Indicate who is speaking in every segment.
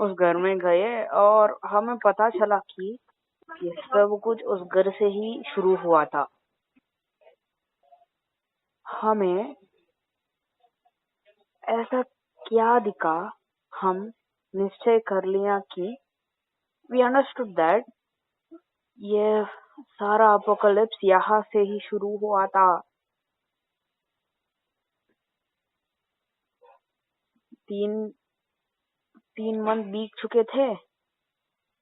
Speaker 1: उस घर में गए और हमें पता चला कि ये सब कुछ उस घर से ही शुरू हुआ था। हमें ऐसा क्या दिखा, हम निश्चय कर लिया कि वी अंडरस्टूड दैट ये सारा अपोकलिप्स यहाँ से ही शुरू हुआ था। 3 मंथ बीत चुके थे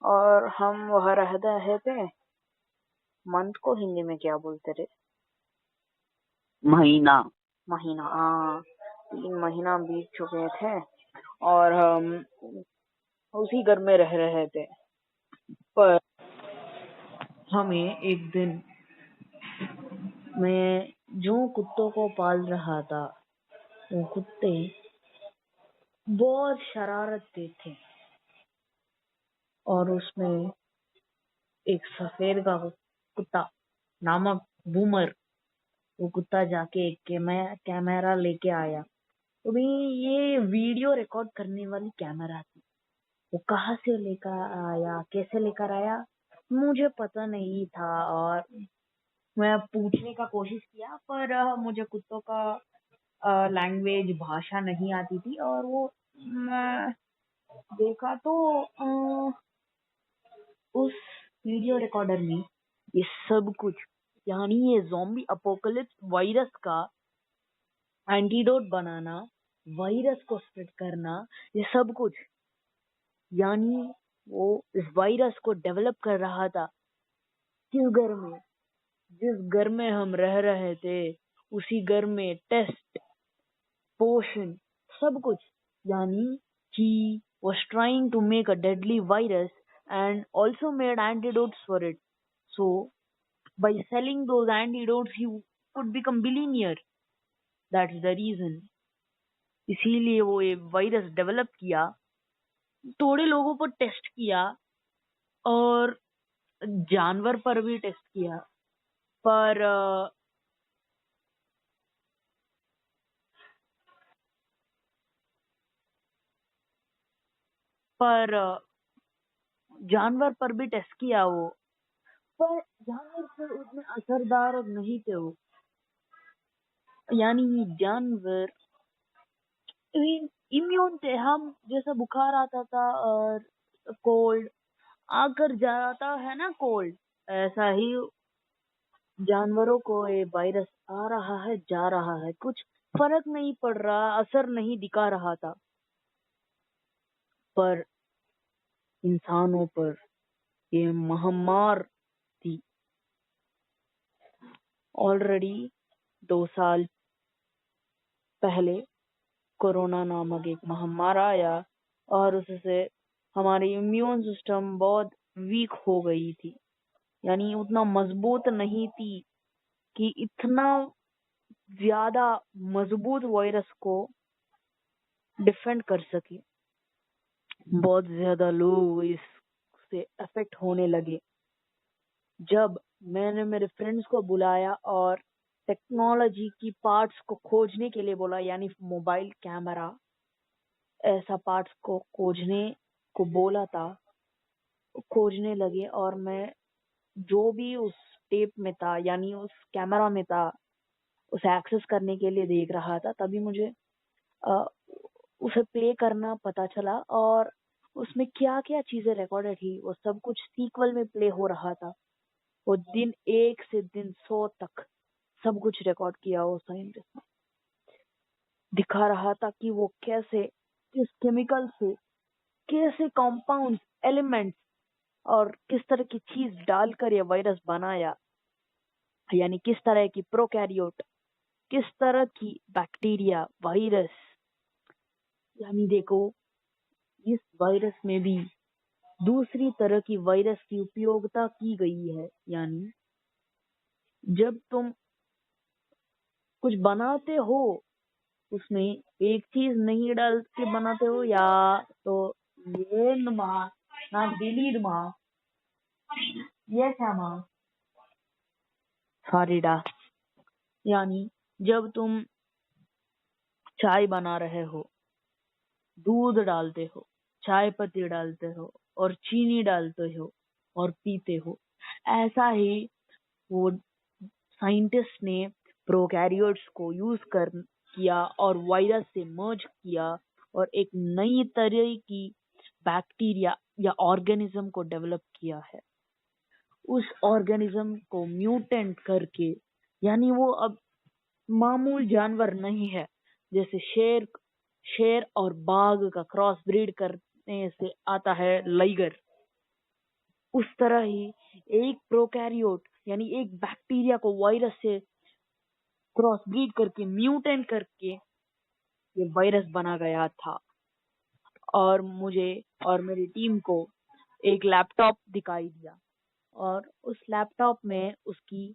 Speaker 1: और हम वह रह रहे थे। मंथ को हिंदी में क्या बोलते रे?
Speaker 2: महीना।
Speaker 1: हाँ, 3 महीना बीत चुके थे और हम उसी घर में रह रहे थे। पर हमें एक दिन, मैं जो कुत्तों को पाल रहा था, वो कुत्ते बहुत शरारती थे और उसमें एक सफेद का कुत्ता नामक बूमर, वो कुत्ता जाके एक कैमरा लेके आया। तो भी ये वीडियो रिकॉर्ड करने वाली कैमरा थी। वो कहाँ से लेकर आया, कैसे लेकर आया, मुझे पता नहीं था और मैं पूछने का कोशिश किया, पर मुझे कुत्तों का लैंग्वेज भाषा नहीं आती थी और वो मैं देखा तो उस वीडियो रिकॉर्डर में ये सब कुछ, यानी ये ज़ॉम्बी अपोकलिप्स वायरस का एंटीडोट बनाना, वायरस को स्प्रेड करना, ये सब कुछ, यानी वो इस वायरस को डेवलप कर रहा था। किस घर में? जिस घर में हम रह रहे थे, उसी घर में टेस्ट, पोषण, सब कुछ, यानी he was trying to make a deadly virus and also made antidotes for it. So by selling those antidotes he could become billionaire. That's the reason. इसीलिए वो ये वायरस डेवलप किया, थोड़े लोगों पर टेस्ट किया और जानवर पर भी टेस्ट किया, पर पर जानवर पर भी टेस्ट किया वो, पर जानवर पर उतने असरदार नहीं थे वो। यानी जानवर इम्यून थे। हम जैसा बुखार आता था और कोल्ड आकर जाता है ना, कोल्ड, ऐसा ही जानवरों को ये वायरस आ रहा है, जा रहा है, कुछ फर्क नहीं पड़ रहा, असर नहीं दिखा रहा था। पर इंसानों पर ये महामार थी। ऑलरेडी 2 साल पहले कोरोना नामक एक महामारी आया और उससे हमारी इम्यून सिस्टम बहुत वीक हो गई थी, यानी उतना मजबूत नहीं थी कि इतना ज्यादा मजबूत वायरस को डिफेंड कर सके। बहुत ज्यादा लोग इससे अफेक्ट होने लगे। जब मैंने मेरे फ्रेंड्स को बुलाया और टेक्नोलॉजी की पार्ट्स को खोजने के लिए बोला, यानी मोबाइल कैमरा ऐसा पार्ट्स को खोजने को बोला था, खोजने लगे और मैं जो भी उस टेप में था, यानी उस कैमरा में था, उसे एक्सेस करने के लिए देख रहा था। तभी मुझे अ, उसे प्ले करना पता चला और उसमें क्या क्या चीजें रिकॉर्डेड थी, वो सब कुछ सीक्वल में प्ले हो रहा था। वो दिन 1 से दिन 100 तक सब कुछ रिकॉर्ड किया वो साइंटिस्ट ने। दिखा रहा था कि वो कैसे, किस केमिकल से, कैसे कंपाउंड्स, एलिमेंट्स और किस तरह की चीज डालकर ये वायरस बनाया, यानी किस तरह की प्रोकैरियोट, किस तरह की बैक्टीरिया, वायरस। यानी देखो, इस वायरस में भी दूसरी तरह की वायरस की उपयोगिता की गई है। यानी जब तुम कुछ बनाते हो, उसमें एक चीज नहीं डाल के बनाते हो, या तो ये ना दिली ये क्या माँ फारिडा, यानी जब तुम चाय बना रहे हो, दूध डालते हो, चाय पत्ती डालते हो और चीनी डालते हो और पीते हो। ऐसा ही वो साइंटिस्ट ने प्रोकैरियोट्स को यूज कर किया और वायरस से मर्ज किया और एक नई तरह की बैक्टीरिया या ऑर्गेनिज्म को डेवलप किया है। उस ऑर्गेनिज्म को म्यूटेंट करके, यानी वो अब मामूल जानवर नहीं है। जैसे शेर और बाघ का क्रॉस ब्रीड करने से आता है लाइगर, उस तरह ही एक प्रोकैरियोट यानी एक बैक्टीरिया को वायरस से क्रॉस ब्रीड करके म्यूटेंट करके ये वायरस बना गया था। और मुझे और मेरी टीम को एक लैपटॉप दिखाई दिया और उस लैपटॉप में उसकी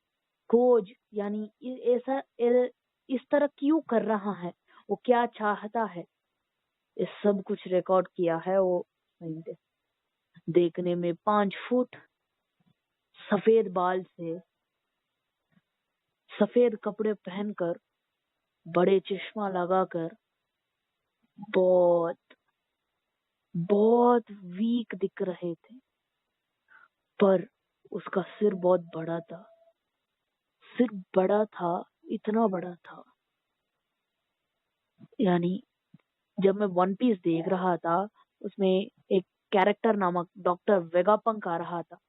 Speaker 1: खोज यानी ऐसा इस तरह क्यों कर रहा है, वो क्या चाहता है, ये सब कुछ रिकॉर्ड किया है वो साइंटिस्ट। देखने में 5 फुट, सफेद बाल से, सफेद कपड़े पहनकर, बड़े चश्मा लगाकर, बहुत बहुत वीक दिख रहे थे। पर उसका सिर बहुत बड़ा था। सिर बड़ा था, इतना बड़ा था, यानी जब मैं वन पीस देख रहा था उसमें एक कैरेक्टर नामक डॉक्टर वेगापंक आ रहा था,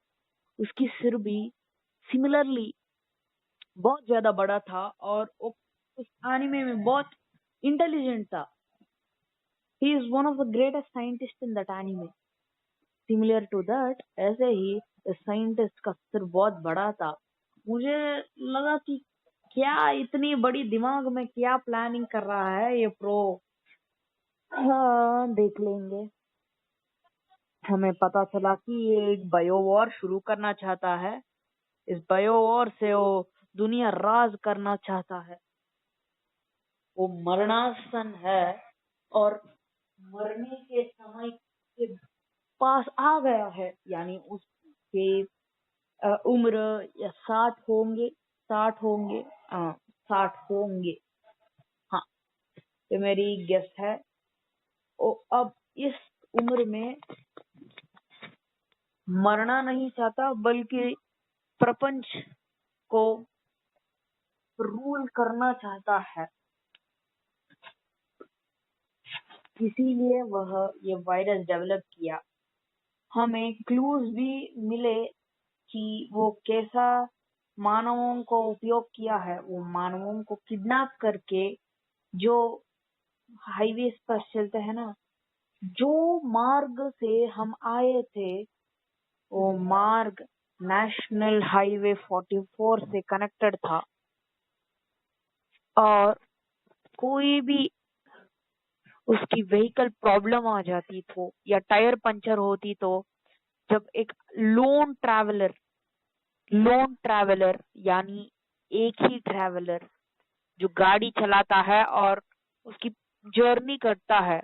Speaker 1: उसकी सिर भी सिमिलरली बहुत ज्यादा बड़ा था और वो उस एनिमे में बहुत इंटेलिजेंट था। He is one of the greatest scientist in that anime. Similar to that, ऐसे ही साइंटिस्ट का सिर बहुत बड़ा था। मुझे लगा कि क्या इतनी बड़ी दिमाग में क्या प्लानिंग कर रहा है ये प्रो। हाँ, देख लेंगे। हमें पता चला कि ये एक बायो वॉर शुरू करना चाहता है। इस बायो वॉर से वो दुनिया राज करना चाहता है। वो मरणासन है और मरने के समय के पास आ गया है, यानी उसके उम्र या 60 होंगे, 60 होंगे, हाँ 60 होंगे। हाँ, ये मेरी गेस है। वो अब इस उम्र में मरना नहीं चाहता बल्कि प्रपंच को रूल करना चाहता है। इसीलिए वह ये वायरस डेवलप किया। हमें क्लूज भी मिले कि वो कैसा मानवों को उपयोग किया है। वो मानवों को किडनैप करके, जो हाईवे पर चलते हैं ना, जो मार्ग से हम आए थे वो मार्ग नेशनल हाईवे 44 से कनेक्टेड था। और कोई भी उसकी व्हीकल प्रॉब्लम आ जाती तो या टायर पंचर होती तो, जब एक लोन ट्रैवलर यानी एक ही ट्रैवलर जो गाड़ी चलाता है और उसकी जर्नी करता है,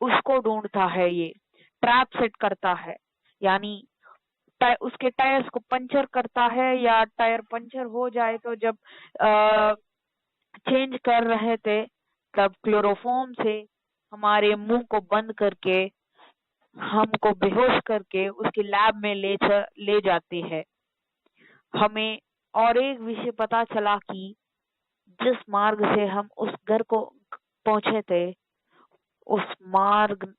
Speaker 1: उसको ढूंढता है, ये ट्रैप सेट करता है, यानी उसके टायर्स को पंचर करता है या टायर पंचर हो जाए तो जब चेंज कर रहे थे तब क्लोरोफॉर्म से हमारे मुंह को बंद करके हमको बेहोश करके उसकी लैब में ले जाते हैं। हमें और एक विषय पता चला कि जिस मार्ग से हम उस घर को पहुंचे थे, उस मार्ग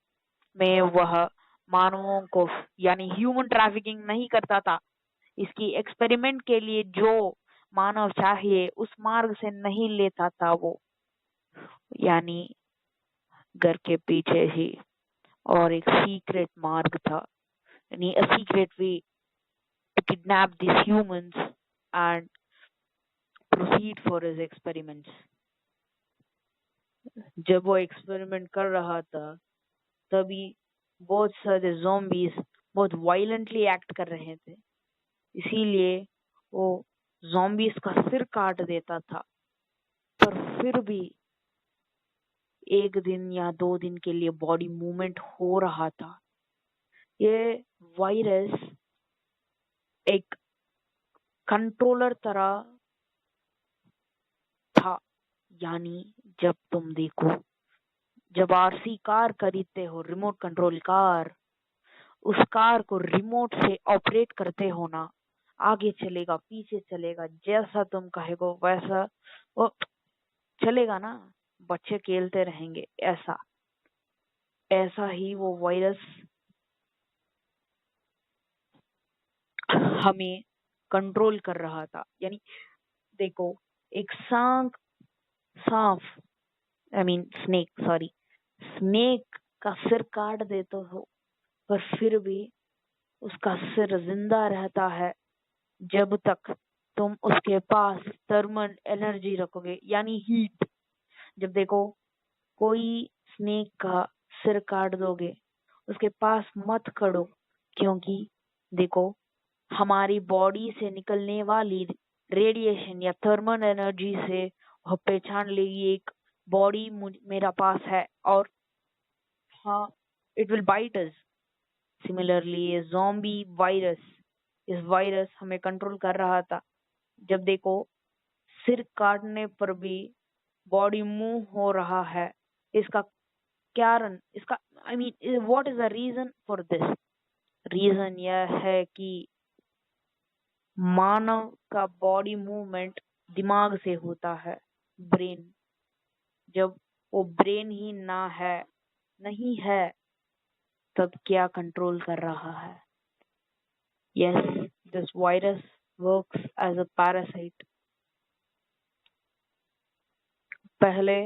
Speaker 1: में वह मानवों को यानी ह्यूमन ट्रैफिकिंग नहीं करता था। इसकी एक्सपेरिमेंट के लिए जो मानव चाहिए उस मार्ग से नहीं लेता था वो, यानी घर के पीछे ही और एक सीक्रेट मार्ग था, यानी a secret way to kidnap these humans and proceed for his experiments. जब वो एक्सपेरिमेंट कर रहा था तभी बहुत सारे zombies बहुत वायलेंटली एक्ट कर रहे थे। इसीलिए वो zombies का सिर काट देता था। पर फिर भी 1 दिन या 2 दिन के लिए बॉडी मूवमेंट हो रहा था। ये वायरस एक कंट्रोलर तरह था, यानी जब तुम देखो, जब आरसी कार खरीदते हो, रिमोट कंट्रोल कार, उस कार को रिमोट से ऑपरेट करते हो ना, आगे चलेगा पीछे चलेगा, जैसा तुम कहेगो वैसा वो चलेगा ना, बच्चे खेलते रहेंगे। ऐसा ऐसा ही वो वायरस हमें कंट्रोल कर रहा था। यानी देखो, एक सांप, I mean snake, sorry, snake का सिर काट देते हो, पर फिर भी उसका सिर जिंदा रहता है जब तक तुम उसके पास थर्मल एनर्जी रखोगे, यानी हीट। जब देखो, कोई स्नेक का सिर काट दोगे, उसके पास मत खड़ो, क्योंकि देखो, हमारी बॉडी से निकलने वाली रेडिएशन या थर्मल एनर्जी से वह पहचान लेगी एक बॉडी मेरा पास है, और हाँ, it will bite us. Similarly ये ज़ॉम्बी वायरस, इस वायरस हमें कंट्रोल कर रहा था। जब देखो, सिर काटने पर भी बॉडी मूव हो रहा है, इसका कारण, इसका I mean what is the reason for this? Reason यह है कि मानव का बॉडी मूवमेंट दिमाग से होता है, ब्रेन। जब वो ब्रेन ही ना है, नहीं है, तब क्या कंट्रोल कर रहा है? Yes, this virus works as a parasite. पहले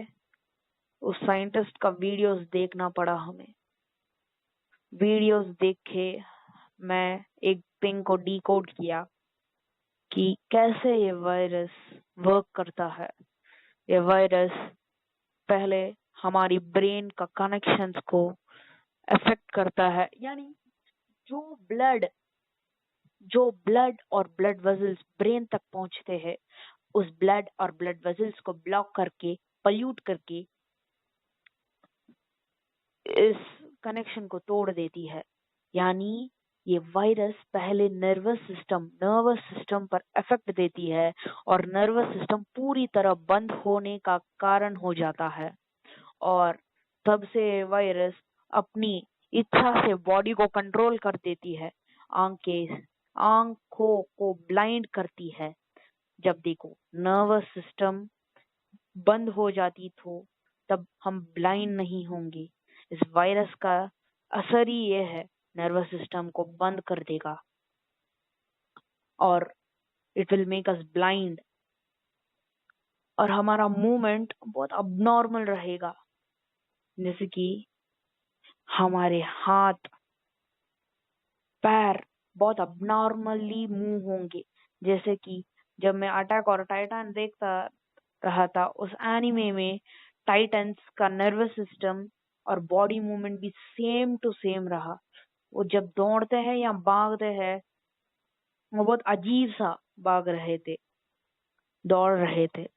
Speaker 1: उस साइंटिस्ट का वीडियोस देखना पड़ा हमें। वीडियोस देखे मैं एक थिंग को डिकोड किया कि कैसे ये वायरस वर्क करता है। ये वायरस पहले हमारी ब्रेन का कनेक्शंस को अफेक्ट करता है, यानी जो ब्लड और ब्लड वेसल्स ब्रेन तक पहुंचते हैं, उस ब्लड और ब्लड वेसल्स को ब्लॉक करके, पल्यूट करके इस कनेक्शन को तोड़ देती है। यानी ये वायरस पहले नर्वस सिस्टम पर इफेक्ट देती है, और नर्वस सिस्टम पूरी तरह बंद होने का कारण हो जाता है, और तब से वायरस अपनी इच्छा से बॉडी को कंट्रोल कर देती है, आंखों को ब्लाइंड करती है। जब देखो, नर्वस सिस्टम बंद हो जाती तो तब हम ब्लाइंड नहीं होंगे। इस वायरस का असर ही ये है, नर्वस सिस्टम को बंद कर देगा और it will make us blind, और हमारा मूवमेंट बहुत अबनॉर्मल रहेगा। जैसे कि हमारे हाथ पैर बहुत अबनॉर्मली मूव होंगे। जैसे कि जब मैं अटैक और टाइटन देखता रहा था, उस एनिमे में टाइटन्स का नर्वस सिस्टम और बॉडी मूवमेंट भी सेम टू सेम रहा। वो जब दौड़ते हैं या भागते हैं, वो बहुत अजीब सा भाग रहे थे, दौड़ रहे थे।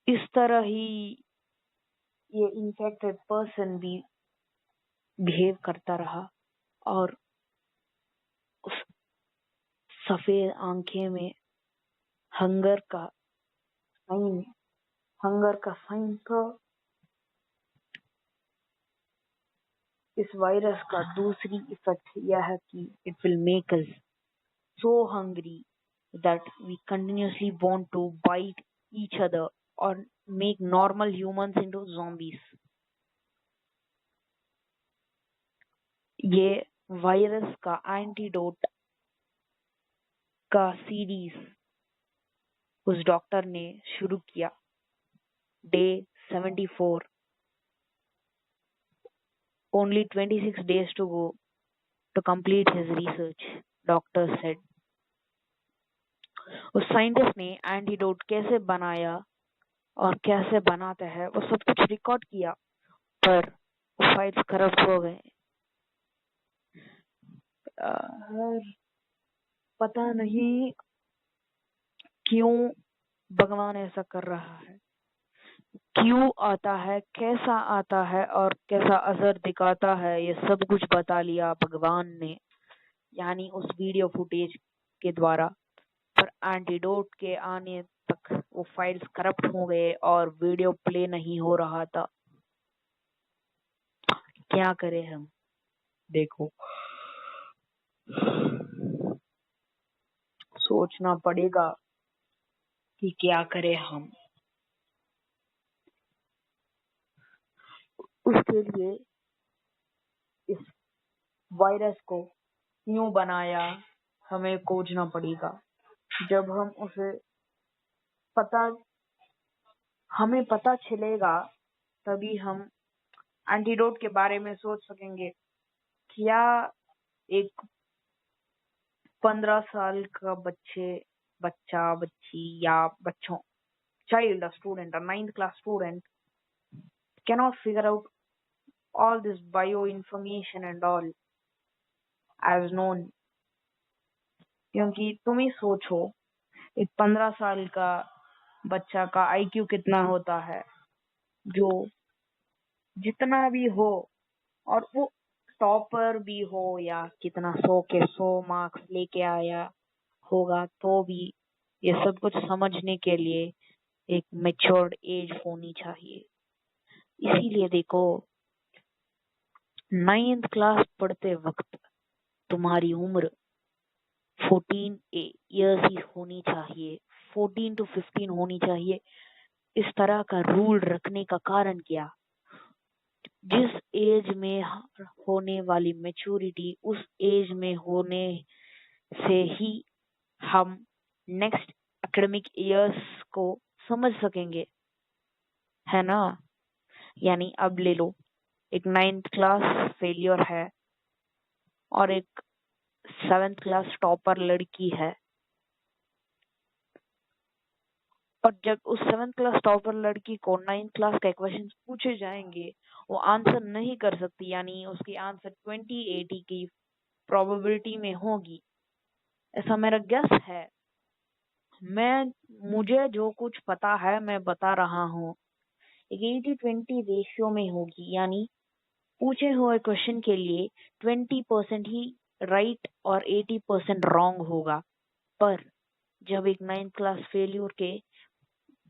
Speaker 1: इस तरह ही ये इन्फेक्टेड पर्सन भी बिहेव करता रहा, और उस सफेद आंखें में हंगर का साइन था। इस वायरस का दूसरी इफेक्ट यह है कि it will make us so hungry that we continuously want to bite each other or make normal humans into zombies. ये वायरस का एंटीडोट का सीरीज उस डॉक्टर ने शुरू किया। Day 74, only 26 days to go to complete his research, doctor said. उस scientist ने antidote कैसे बनाया और कैसे बनाते हैं वो सब कुछ रिकॉर्ड किया, पर फाइल्स करप्ट हो गए। पता नहीं क्यों भगवान ऐसा कर रहा है, क्यों आता है, कैसा आता है और कैसा असर दिखाता है, ये सब कुछ बता लिया भगवान ने, यानी उस वीडियो फुटेज के द्वारा। पर एंटीडोट के आने तक वो फाइल्स करप्ट हो गए और वीडियो प्ले नहीं हो रहा था। क्या करें हम? देखो, सोचना पड़ेगा कि क्या करें हम। उसके लिए इस वायरस को क्यों बनाया, हमें खोजना पड़ेगा। जब पता हमें पता चलेगा, तभी हम एंटीडोट के बारे में सोच सकेंगे। क्या एक 15 साल का बच्ची या बच्चों child, a student, a 9th class student cannot figure out all this bio information and all as known? क्योंकि तुम ही सोचो, एक 15 साल का बच्चा का आईक्यू कितना होता है, जो जितना भी हो, और वो टॉपर भी हो या कितना 100 के 100 मार्क्स लेके आया होगा, तो भी ये सब कुछ समझने के लिए एक मैच्योर्ड एज होनी चाहिए। इसीलिए देखो, 9th क्लास पढ़ते वक्त तुम्हारी उम्र 14 इयर्स ही होनी चाहिए, 14 to 15 होनी चाहिए। इस तरह का रूल रखने का कारण क्या? जिस एज में होने वाली मैच्योरिटी, उस एज में होने से ही हम नेक्स्ट एकेडमिक ईयर्स को समझ सकेंगे, है ना? यानी अब ले लो, एक 9th क्लास फेलियर है और एक 7th क्लास टॉपर लड़की है, और जब उस 7th क्लास टॉपर लड़की को 9th क्लास का क्वेश्चन पूछे जाएंगे, वो आंसर नहीं कर सकती, यानी उसकी आंसर 2080 की प्रोबेबिलिटी में होगी, ऐसा मेरा गेस है। मुझे जो कुछ पता है मैं बता रहा हूँ। एक 80-20 रेशियो में होगी, यानी पूछे हुए क्वेश्चन के लिए 20% ही राइट और 80% रॉन्ग होगा। पर जब एक 9th क्लास फेल्यूर के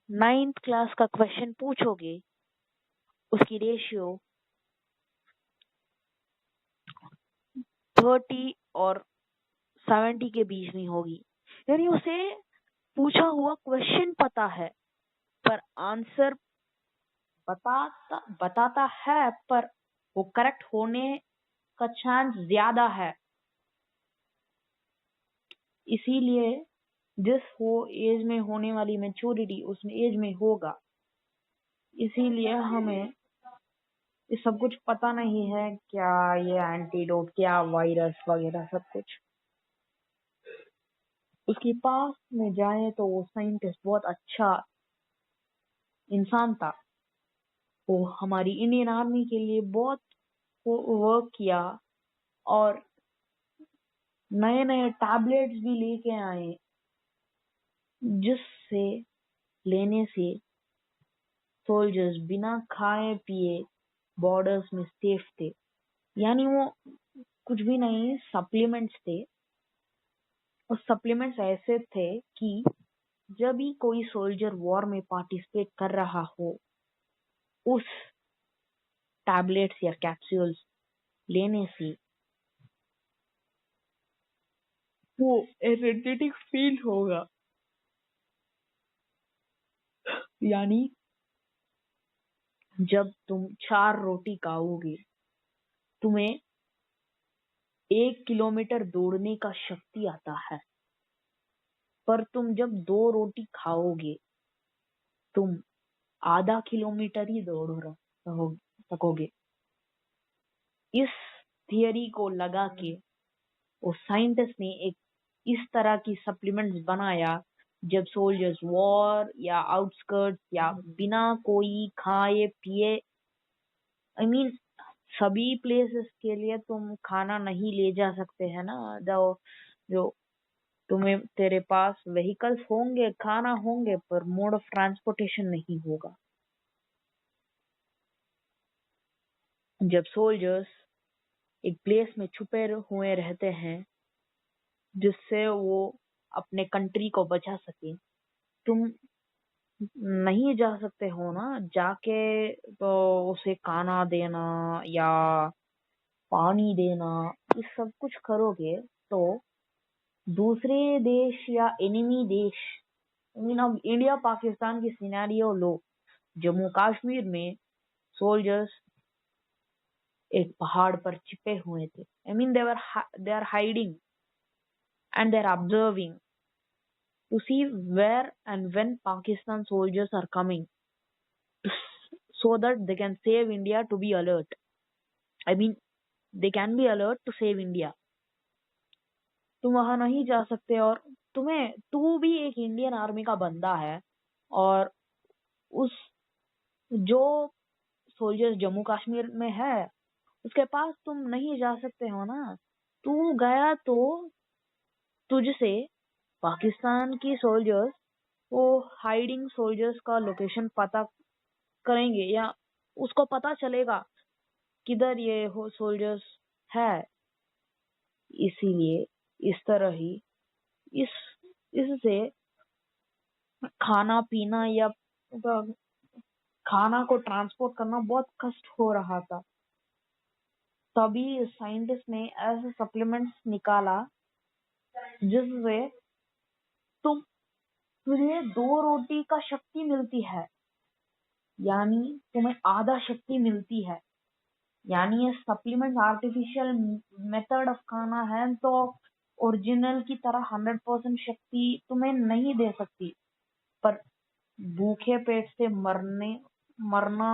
Speaker 1: 9th क्लास का क्वेश्चन पूछोगे, उसकी रेशियो 30 और 70 के बीच में होगी, यानी उसे पूछा हुआ क्वेश्चन पता है, पर आंसर बताता है, पर वो करेक्ट होने का चांस ज्यादा है। इसीलिए जिस एज में होने वाली मैच्योरिटी उस एज में होगा। इसीलिए हमें ये सब कुछ पता नहीं है, क्या ये एंटीडोट, क्या वायरस वगैरह सब कुछ। उसके पास में जाए तो वो साइंटिस्ट बहुत अच्छा इंसान था। वो हमारी इंडियन आर्मी के लिए बहुत वर्क किया और नए नए टैबलेट्स भी लेके आए, जिससे लेने से सोल्जर्स बिना खाए पिए बॉर्डर्स में सेफ थे। यानी वो कुछ भी नहीं, सप्लीमेंट्स थे। और सप्लीमेंट्स ऐसे थे कि जब भी कोई सोल्जर वॉर में पार्टिसिपेट कर रहा हो, उस टैबलेट्स या कैप्सूल्स लेने से वो एनर्जेटिक फील होगा। यानी जब तुम 4 रोटी खाओगे, तुम्हें 1 किलोमीटर दौड़ने का शक्ति आता है, पर तुम जब 2 रोटी खाओगे, तुम आधा किलोमीटर ही सकोगे। इस थियरी को लगा के वो साइंटिस्ट ने एक इस तरह की सप्लीमेंट्स बनाया, जब सोल्जर्स वॉर या आउटस्कर्ट्स या बिना कोई खाए पिए, आई मीन सभी प्लेसेस के लिए तुम खाना नहीं ले जा सकते है ना, जो तुम्हें तेरे पास व्हीकल्स होंगे, खाना होंगे, पर मोड ऑफ ट्रांसपोर्टेशन नहीं होगा। जब सोल्जर्स एक प्लेस में छुपे हुए रहते हैं, जिससे वो अपने कंट्री को बचा सके, तुम नहीं जा सकते हो ना, जाके तो उसे खाना देना या पानी देना, ये सब कुछ करोगे तो दूसरे देश या एनिमी देश, अब इंडिया पाकिस्तान की सिनेरियो लो। जम्मू कश्मीर में सोल्जर्स एक पहाड़ पर छिपे हुए थे। I mean they are hiding and they are observing to see where and when Pakistan soldiers are coming so that they can save India to be alert. I mean, they can be alert to save India. तुम वहां नहीं जा सकते, और तू भी एक Indian army का बंदा है, और उस जो सोल्जर्स जम्मू कश्मीर में है उसके पास तुम नहीं जा सकते हो ना। तू गया तो तुझसे पाकिस्तान की सोल्जर्स, वो हाइडिंग सोल्जर्स का लोकेशन पता करेंगे, या उसको पता चलेगा किधर ये हो सोल्जर्स है। इसीलिए इस तरह ही इस इससे खाना पीना या खाना को ट्रांसपोर्ट करना बहुत कष्ट हो रहा था। तभी साइंटिस्ट ने ऐसे सप्लीमेंट्स निकाला जिससे तुझे 2 रोटी का शक्ति मिलती है, यानी तुम्हें आधा शक्ति मिलती है। यानी ये सप्लीमेंट आर्टिफिशियल मेथड ऑफ खाना है, तो ओरिजिनल की तरह 100% शक्ति तुम्हें नहीं दे सकती, पर भूखे पेट से मरना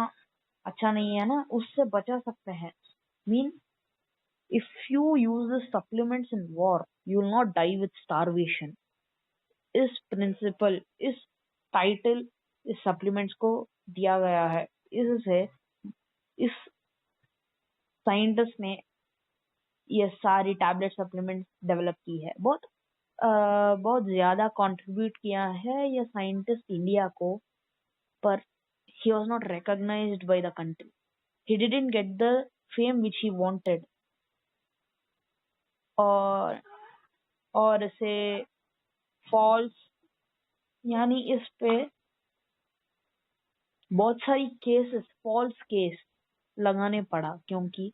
Speaker 1: अच्छा नहीं है ना, उससे बचा सकते हैं। Mean if you use the supplements in war, you will not die with starvation. इस प्रिंसिपल, इस टाइटल इस सप्लीमेंट्स को दिया गया है। इससे इस साइंटिस्ट ने ये सारी टैबलेट सप्लीमेंट्स डेवलप की है। बहुत ज्यादा कंट्रीब्यूट किया है ये साइंटिस्ट इंडिया को, पर he was not recognized by the country. He didn't get the fame which he wanted. और इसे फॉल्स, यानी इस पे बहुत सारी फॉल्स केस लगाने पड़ा, क्योंकि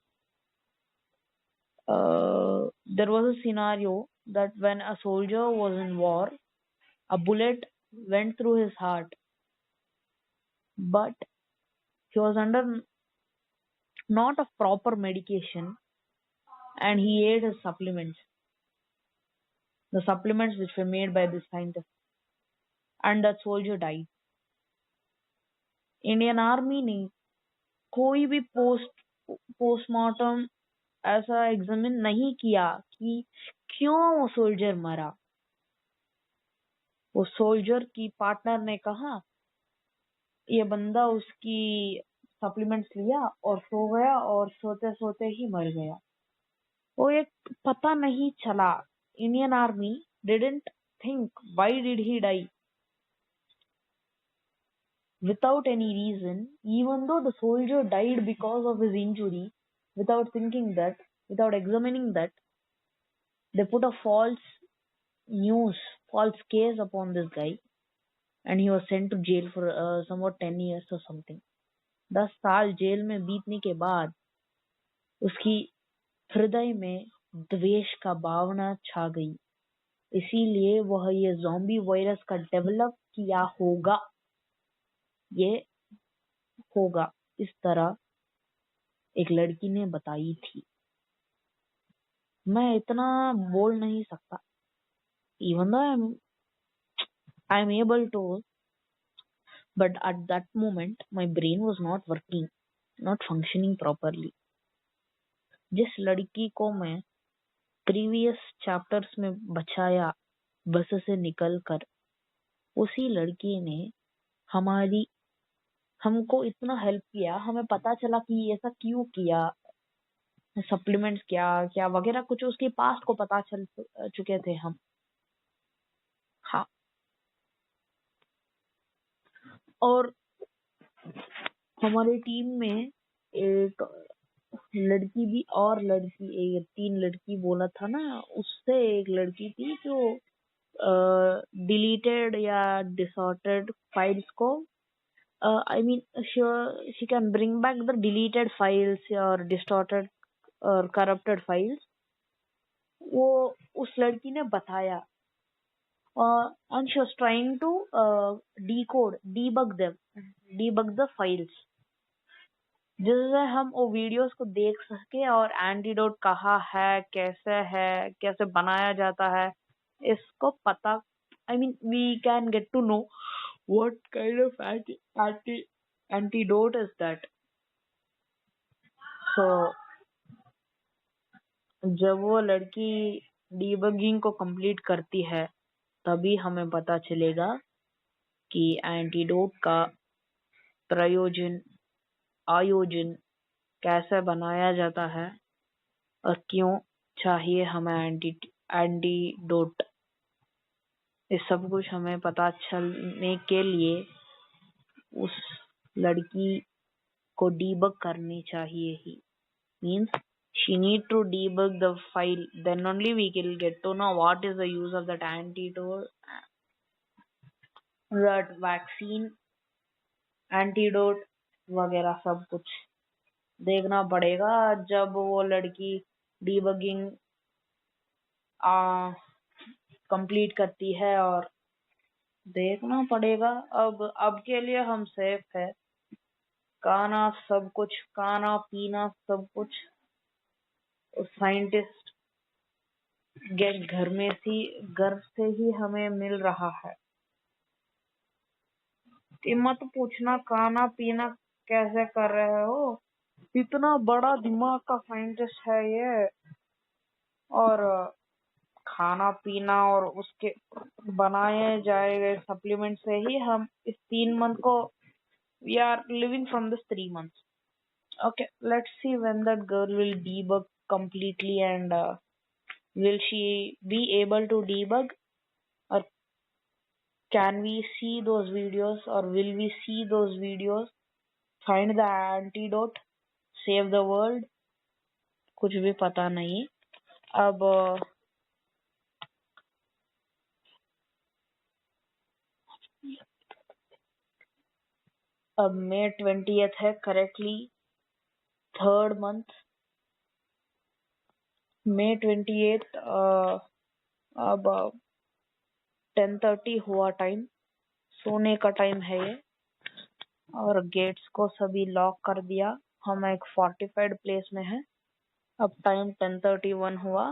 Speaker 1: there was a scenario that when a soldier was in war, a bullet went through his heart, but he was under not a proper medication, and he ate his supplements, the supplements which were made by this scientist, and that soldier died. Indian army ने कोई भी postmortem ऐसा examine नहीं किया कि क्यों वो soldier मरा। वो सोल्जर की पार्टनर ने कहा ये बंदा उसकी सप्लीमेंट्स लिया और सो गया, और सोते सोते ही मर गया। वो एक पता नहीं चला। Indian army didn't think why did he die without any reason, even though the soldier died because of his injury, without thinking that, without examining that, they put a false case upon this guy, and he was sent to jail for somewhat 10 years or something. 10 साल jail में बीतने के बाद उसकी हृदय में द्वेष का भावना छा गई, इसीलिए वह ये ज़ॉम्बी वायरस का डेवलप किया होगा। ये होगा इस तरह एक लड़की ने बताई थी। मैं इतना बोल नहीं सकता, even though I'm able to, but at that moment my brain was not working, not functioning properly. जिस लड़की को मैं प्रीवियस चैप्टर्स में बचाया बस से निकलकर, उसी लड़की ने हमको इतना हेल्प किया, हमें पता चला कि ऐसा क्यों किया, सप्लीमेंट्स क्या क्या वगैरह कुछ उसके पास्ट को पता चल चुके थे हम। हाँ, और हमारी टीम में एक लड़की भी, और लड़की 3 लड़की बोला था ना, उससे एक लड़की थी जो डिलीटेड या डिसऑर्डर्ड फाइल्स को I mean, she can bring back the deleted files or distorted और corrupted files. वो उस लड़की ने बताया and she was trying to debug the files जिससे हम वो वीडियोस को देख सके और एंटीडोट कहाँ है, कैसे बनाया जाता है, इसको पता I mean, we can get to know what kind of antidote is that. So जब वो लड़की डीबगिंग को कंप्लीट करती है तभी हमें पता चलेगा कि एंटीडोट का आयोजन कैसे बनाया जाता है और क्यों चाहिए हमें एंटीडोट। इस सब कुछ हमें पता चलने के लिए उस लड़की को डीबग करनी चाहिए ही। Means she need to debug the file, then only we will get to know what is the use of that antidote, that vaccine, antidote वगैरह सब कुछ देखना पड़ेगा जब वो लड़की डीबगिंग कंप्लीट करती है और देखना पड़ेगा। अब के लिए हम सेफ है, खाना पीना सब कुछ साइंटिस्ट घर से ही हमें मिल रहा है। मत पूछना खाना पीना कैसे कर रहे हो, इतना बड़ा दिमाग का साइंटिस्ट है ये। और खाना पीना और उसके बनाए जाए गए सप्लीमेंट से ही हम इस 3 मंथ को we are living from this 3 months. Okay, let's see when that girl will debug completely and will she be able to debug, or can we see those videos, or will we see those videos, find the antidote, save the world, कुछ भी पता नहीं। अब May 20th है, correctly 3rd month, May 28th। अब 10:30 हुआ time, सोने का टाइम है ये, और गेट्स को सभी लॉक कर दिया। हम एक फोर्टिफाइड प्लेस में हैं। अब टाइम 10:31 हुआ।